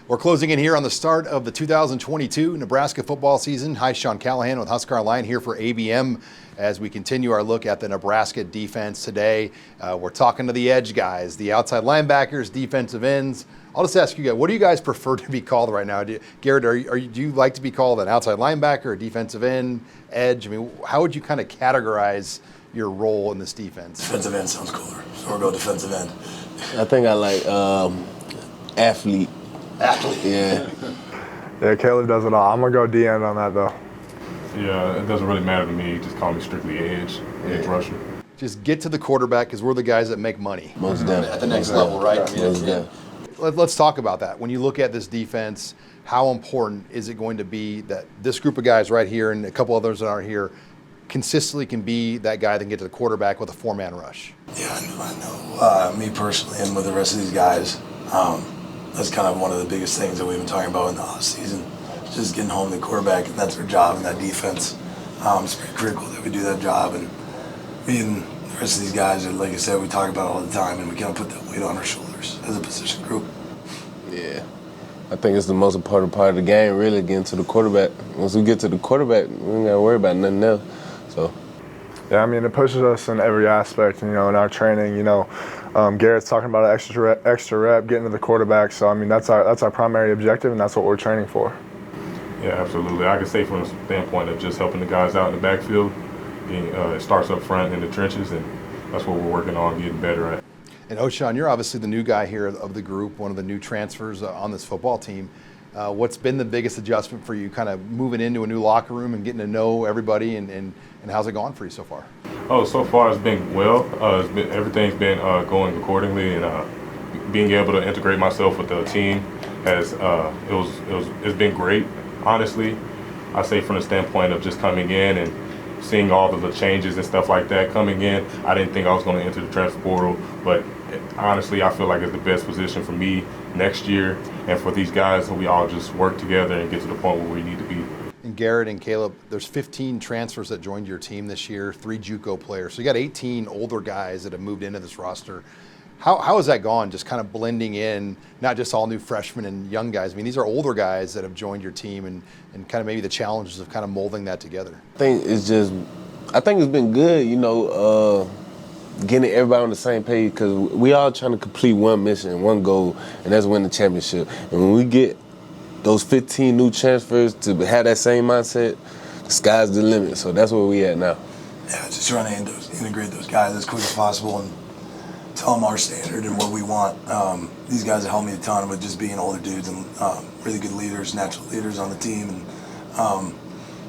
We're closing in here on the start of the 2022 Nebraska football season. Hi, Sean Callahan with Husker Online here for ABM as we continue our look at the Nebraska defense today. We're talking to the edge guys, the outside linebackers, defensive ends. I'll just ask you guys, what do you guys prefer to be called right now? Garrett, do you like to be called an outside linebacker, a defensive end, edge? I mean, how would you kind of categorize your role in this defense? Defensive end sounds cooler, so we'll go defensive end. I think I like athlete. Athlete? Yeah. Yeah, Caleb does it all. I'm going to go D-end on that, though. Yeah, it doesn't really matter to me. Just call me strictly edge rusher. Just get to the quarterback because we're the guys that make money. Most definitely. At the next level, right? Most definitely. Let's talk about that. When you look at this defense, how important is it going to be that this group of guys right here and a couple others that aren't here consistently can be that guy that can get to the quarterback with a four-man rush? Yeah, I know. Me personally and with the rest of these guys, that's kind of one of the biggest things that we've been talking about in the offseason. Just getting home to the quarterback, and that's our job in that defense. It's pretty critical that we do that job. And me and the rest of these guys, like I said, we talk about it all the time, and we kind of put that weight on our shoulders as a position group. Yeah. I think it's the most important part of the game, really, getting to the quarterback. Once we get to the quarterback, we ain't got to worry about nothing else. So. Yeah, I mean, it pushes us in every aspect, in our training, Garrett's talking about an extra rep, getting to the quarterback. So, I mean, that's our primary objective, and that's what we're training for. Yeah, absolutely. I can say from the standpoint of just helping the guys out in the backfield, it starts up front in the trenches, and that's what we're working on getting better at. And Ochaun, you're obviously the new guy here of the group, one of the new transfers on this football team. What's been the biggest adjustment for you, kind of moving into a new locker room and getting to know everybody, and how's it gone for you so far? Oh, so far it's been well. Everything's been going accordingly, and being able to integrate myself with the team has it's been great. Honestly, I say from the standpoint of just coming in and seeing all of the changes and stuff like that coming in, I didn't think I was going to enter the transfer portal, but honestly, I feel like it's the best position for me next year and for these guys, so we all just work together and get to the point where we need to be. And Garrett and Caleb, there's 15 transfers that joined your team this year, 3 JUCO players. So you got 18 older guys that have moved into this roster. How has that gone, just kind of blending in, not just all new freshmen and young guys? I mean, these are older guys that have joined your team and kind of maybe the challenges of kind of molding that together. I think it's been good, getting everybody on the same page because we all trying to complete one mission, one goal, and that's win the championship. And when we get those 15 new transfers to have that same mindset, the sky's the limit. So that's where we at now. Yeah, just trying to integrate those guys as quick as possible and tell them our standard and what we want. These guys have helped me a ton with just being older dudes and really good leaders, natural leaders on the team. And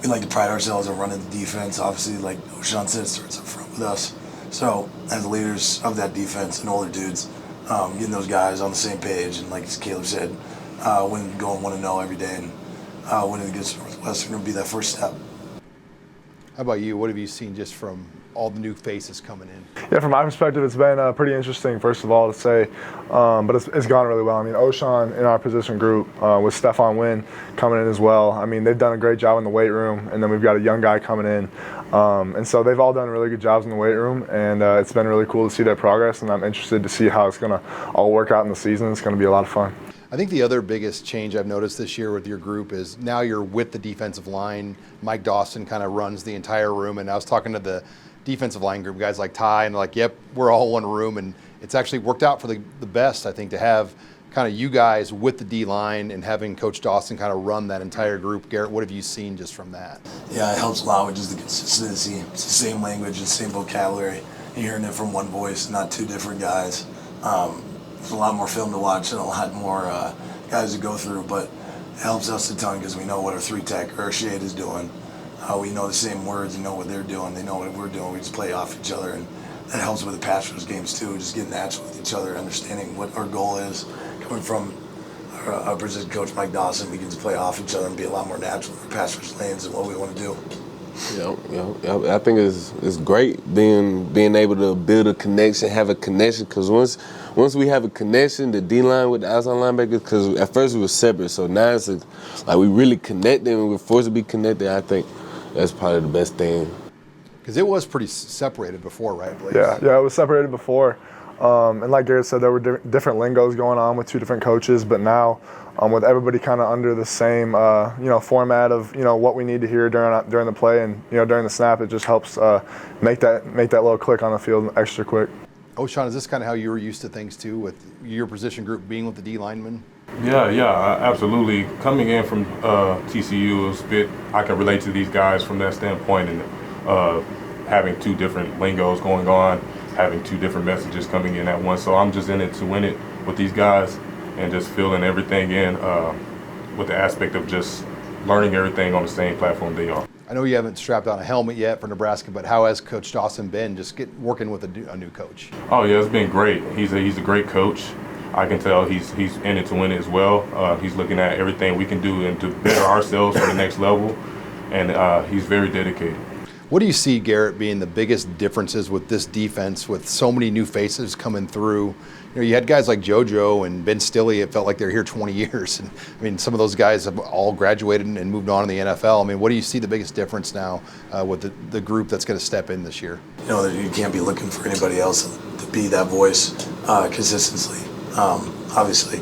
we like to pride ourselves on running the defense. Obviously, like Ochaun said, it starts up front with us. So as the leaders of that defense and older dudes, getting those guys on the same page, and like Caleb said, going 1-0 every day and winning against Northwestern would be that first step. How about you? What have you seen just from all the new faces coming in? Yeah, from my perspective, it's been pretty interesting, first of all, to say, but it's gone really well. I mean, Ochaun in our position group with Stephon Wynn coming in as well. I mean, they've done a great job in the weight room, and then we've got a young guy coming in. And so they've all done really good jobs in the weight room, and it's been really cool to see their progress, and I'm interested to see how it's going to all work out in the season. It's going to be a lot of fun. I think the other biggest change I've noticed this year with your group is now you're with the defensive line. Mike Dawson kind of runs the entire room, and I was talking to the defensive line group, guys like Ty, and like, yep, we're all one room, and it's actually worked out for the best, I think, to have kind of you guys with the D-line and having Coach Dawson kind of run that entire group. Garrett, what have you seen just from that? Yeah, it helps a lot with just the consistency. It's the same language, the same vocabulary. You're hearing it from one voice, not two different guys. There's a lot more film to watch and a lot more guys to go through, but it helps us a ton because we know what our 3-tech or shade is doing. We know the same words, we know what they're doing, they know what we're doing. We just play off each other, and that helps with the pass rush games too, just getting natural with each other, understanding what our goal is. Coming from our position coach, Mike Dawson, we can just play off each other and be a lot more natural in our pass rush lanes and what we want to do. Yeah, I think it's great being able to build a connection, have a connection, because once we have a connection, the D-line with the outside linebackers, because at first we were separate, so now it's like we really connected and we're forced to be connected. I think that's probably the best thing. Because it was pretty separated before, right, Blaise? Yeah, it was separated before. And like Garrett said, there were different lingos going on with two different coaches, but now with everybody kind of under the same format of what we need to hear during the play and during the snap, it just helps make that little click on the field extra quick. Ochaun, is this kind of how you were used to things too, with your position group being with the D linemen? Yeah, absolutely. Coming in from TCU, it was a bit, I can relate to these guys from that standpoint, and having two different lingos going on, having two different messages coming in at once. So I'm just in it to win it with these guys and just filling everything in with the aspect of just learning everything on the same platform they are. I know you haven't strapped on a helmet yet for Nebraska, but how has Coach Dawson been just working with a new coach? Oh yeah, it's been great. He's a great coach. I can tell he's in it to win it as well. He's looking at everything we can do and to better ourselves for the next level, and he's very dedicated. What do you see, Garrett, being the biggest differences with this defense, with so many new faces coming through? You had guys like JoJo and Ben Stilley. It felt like they're here 20 years. And I mean, some of those guys have all graduated and moved on in the NFL. I mean, what do you see the biggest difference now with the group that's going to step in this year? You can't be looking for anybody else to be that voice consistently. Obviously,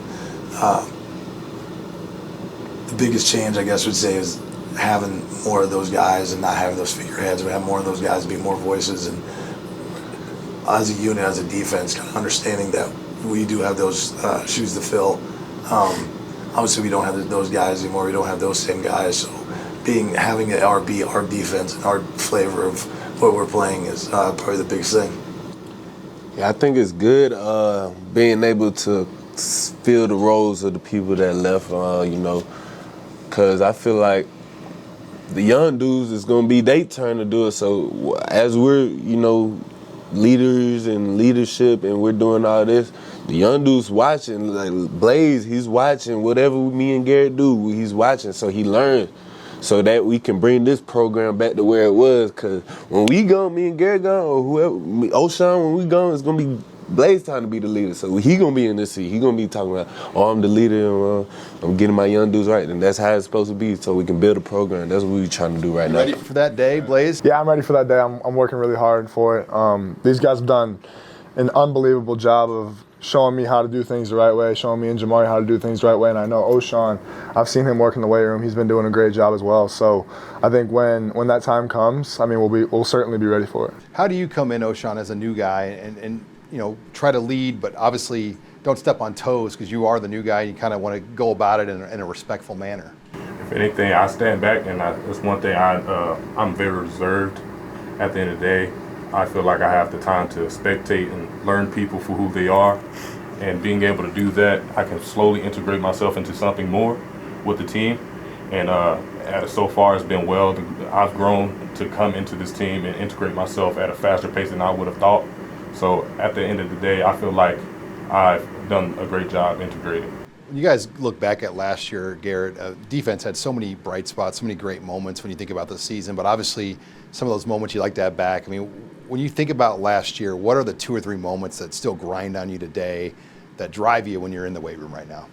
the biggest change, I guess, would say is having more of those guys and not having those figureheads. We have more of those guys be more voices, and as a unit, as a defense, kind of understanding that we do have those shoes to fill. Obviously, we don't have those guys anymore. We don't have those same guys. So, having it our defense and our flavor of what we're playing is probably the biggest thing. Yeah, I think it's good being able to fill the roles of the people that left, because I feel like the young dudes, it's going to be their turn to do it. So as we're, leaders and leadership and we're doing all this, the young dudes watching, like Blaise, he's watching whatever me and Garrett do, he's watching, so he learns so that we can bring this program back to where it was. Because when we go, me and Garrett go, or whoever, Ochaun, when we go, it's going to be Blaise time to be the leader. So he going to be in this seat. He going to be talking about, I'm the leader, and I'm getting my young dudes right. And that's how it's supposed to be, so we can build a program. That's what we're trying to do right now. Ready for that day, Blaise? Yeah, I'm ready for that day. I'm working really hard for it. These guys have done an unbelievable job of showing me how to do things the right way, showing me and Jamari how to do things the right way. And I know Ochaun, I've seen him work in the weight room. He's been doing a great job as well. So I think when that time comes, we'll certainly be ready for it. How do you come in, Ochaun, as a new guy and try to lead, but obviously don't step on toes because you are the new guy. You kind of want to go about it in a respectful manner. If anything, I stand back, and that's one thing I'm very reserved. At the end of the day, I feel like I have the time to spectate and learn people for who they are, and being able to do that, I can slowly integrate myself into something more with the team. And so far, it's been well. I've grown to come into this team and integrate myself at a faster pace than I would have thought. So at the end of the day, I feel like I've done a great job integrating. When you guys look back at last year, Garrett, defense had so many bright spots, so many great moments when you think about the season, but obviously some of those moments you like to have back. I mean, when you think about last year, what are the 2 or 3 moments that still grind on you today that drive you when you're in the weight room right now?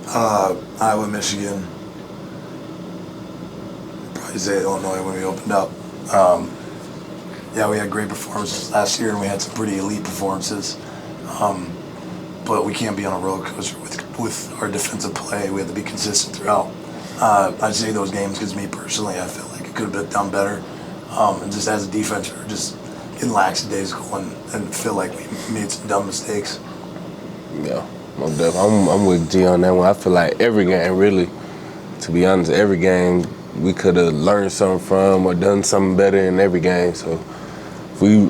Iowa, Michigan. Probably say Illinois when we opened up. Yeah, we had great performances last year, and we had some pretty elite performances. But we can't be on a roller coaster with our defensive play. We have to be consistent throughout. I'd say those games, because me personally, I feel like it could have been done better. And just as a defense, we're just getting lackadaisical and feel like we made some dumb mistakes. Yeah, I'm with G on that one. I feel like every game, really, to be honest, every game we could have learned something from or done something better in every game. So if we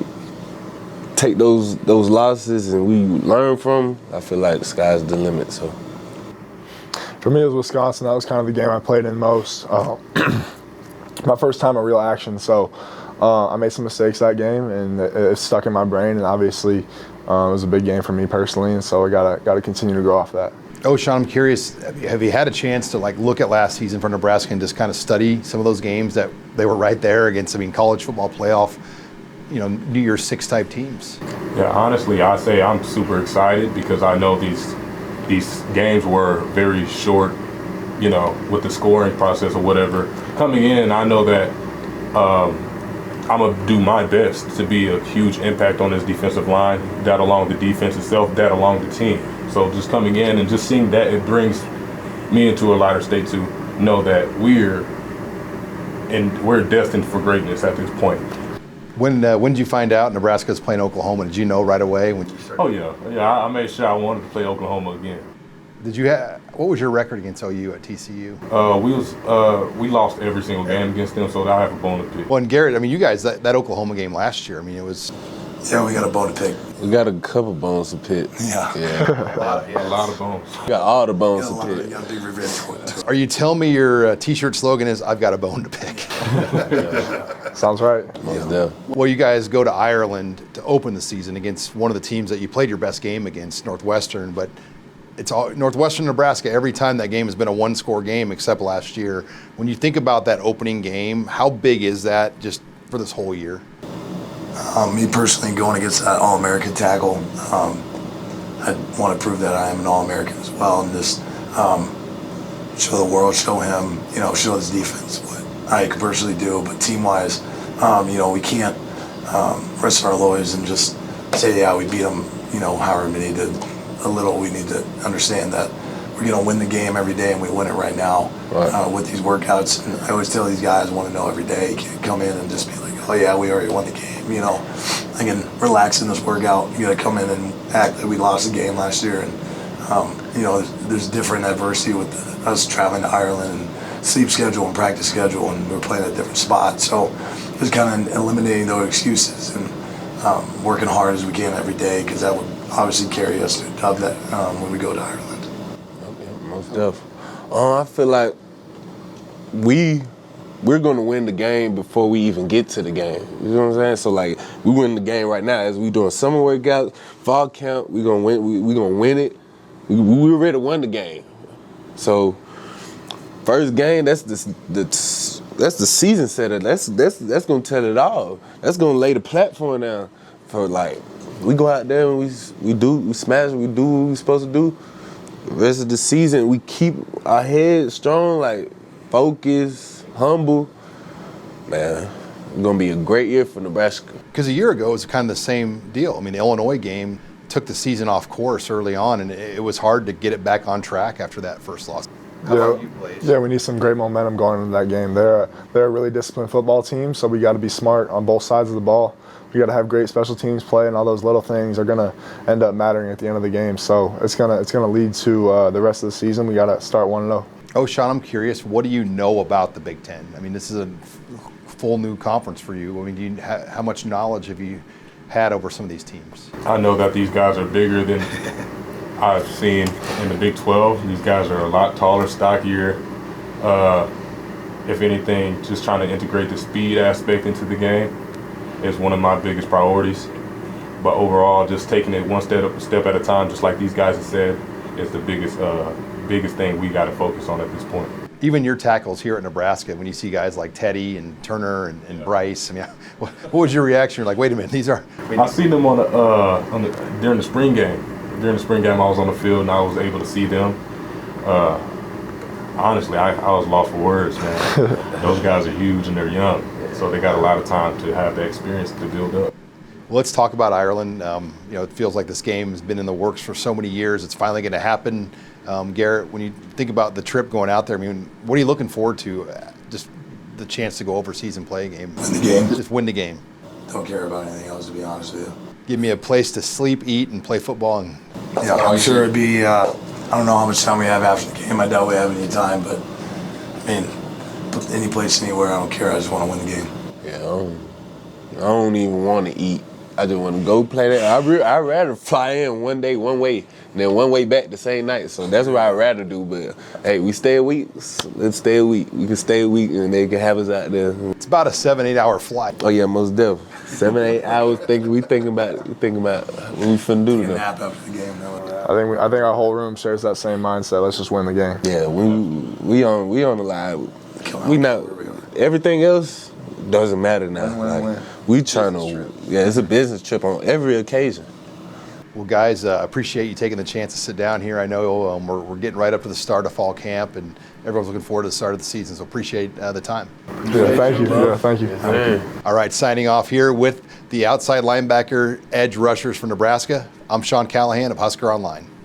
take those losses and we learn from them, I feel like the sky's the limit. So for me, it was Wisconsin. That was kind of the game I played in most. My first time in real action. So I made some mistakes that game, and it stuck in my brain. And obviously, it was a big game for me personally, and so I gotta continue to grow off that. Ochaun, I'm curious, have you had a chance to look at last season for Nebraska and just kind of study some of those games that they were right there against, college football playoff, New Year's Six type teams? Yeah, honestly, I say I'm super excited because I know these games were very short, with the scoring process or whatever. Coming in, I know that I'm going to do my best to be a huge impact on this defensive line, that along the defense itself, that along the team. So just coming in and just seeing that, it brings me into a lighter state to know that we're destined for greatness at this point. When did you find out Nebraska's playing Oklahoma? Did you know right away when you started? Oh yeah. I made sure I wanted to play Oklahoma again. What was your record against OU at TCU? We lost every single game against them, so I have a bone to pick. Well, and Garrett, I mean, you guys, that Oklahoma game last year, I mean, it was... Yeah, we got a bone to pick. We got a couple bones to pick. Yeah. A lot of bones. We got all the bones We to pick. got a big revenge for it, too. Are you telling me your T-shirt slogan is, I've got a bone to pick? Sounds right. Most definitely. Well, you guys go to Ireland to open the season against one of the teams that you played your best game against, Northwestern, but it's all Northwestern Nebraska. Every time that game has been a one-score game except last year. When you think about that opening game, how big is that just for this whole year? Me personally, going against that All-American tackle, I want to prove that I am an All-American as well, and just show the world, show him, show his defense what I can personally do. But team-wise, we can't rest our laurels and just say, yeah, we beat them, however many did. We need to understand that we're going to win the game every day, and we win it right now with these workouts. And I always tell these guys, want to know every day. You can't come in and just be like, oh yeah, we already won the game. I can relax in this workout. You got to come in and act like we lost the game last year. And there's different adversity with us traveling to Ireland and sleep schedule and practice schedule, and we're playing at different spots. So just kind of eliminating those excuses and working hard as we can every day, because that would obviously carry us to a dub that when we go to Ireland. Most definitely. I feel like we're going to win the game before we even get to the game. You know what I'm saying? So, like, we win the game right now as we doing summer workouts, fall camp. We're going to win. We're going to win it. We already won the game. So, first game, that's the season setter. That's going to tell it all. That's going to lay the platform down for, like, we go out there and we smash, we do what we're supposed to do. The rest of the season, we keep our head strong, like, focus, humble. Man, it's going to be a great year for Nebraska. Because a year ago, it was kind of the same deal. I mean, the Illinois game took the season off course early on, and it was hard to get it back on track after that first loss. How about you, Blaise? Yeah, we need some great momentum going into that game. They're a really disciplined football team, so we got to be smart on both sides of the ball. We got to have great special teams play, and all those little things are going to end up mattering at the end of the game. So it's gonna lead to the rest of the season. We got to start 1-0. Ochaun, I'm curious, what do you know about the Big Ten? I mean, this is a full new conference for you. I mean, how much knowledge have you had over some of these teams? I know that these guys are bigger than I've seen in the Big 12. These guys are a lot taller, stockier. If anything, just trying to integrate the speed aspect into the game is one of my biggest priorities. But overall, just taking it one step at a time, just like these guys have said, is the biggest thing we got to focus on at this point. Even your tackles here at Nebraska, when you see guys like Teddy and Tannor and Blaise, I mean, what was your reaction? You're like, wait a minute, these are... I seen them during the spring game. During the spring game, I was on the field and I was able to see them. Honestly, I was lost for words, man. Those guys are huge and they're young, so they got a lot of time to have the experience to build up. Well, let's talk about Ireland. It feels like this game has been in the works for so many years. It's finally going to happen. Garrett, when you think about the trip going out there, I mean, what are you looking forward to? Just the chance to go overseas and play a game. Win the game. Just win the game. Don't care about anything else, to be honest with you. Give me a place to sleep, eat, and play football. And yeah, I'm sure it'd be, I don't know how much time we have after the game. I doubt we have any time, but, I mean, any place, anywhere, I don't care. I just want to win the game. Yeah, I don't even want to eat. I just want to go play that. I'd rather fly in one day, one way, and then one way back the same night. So that's what I'd rather do. But, hey, we stay a week. Let's stay a week. We can stay a week, and they can have us out there. It's about a 7-8 hour flight. Oh, yeah, most definitely. 7-8 hours. We thinking about what we finna do to them. Nap after the game. I think our whole room shares that same mindset. Let's just win the game. Yeah, we on the line. We not everything else doesn't matter now. Win. We trying to. Yeah, it's a business trip on every occasion. Well, guys, appreciate you taking the chance to sit down here. I know we're getting right up to the start of fall camp, and everyone's looking forward to the start of the season, so appreciate the time. Yeah, thank you. Yeah, thank you. All right, signing off here with the outside linebacker edge rushers for Nebraska. I'm Sean Callahan of Husker Online.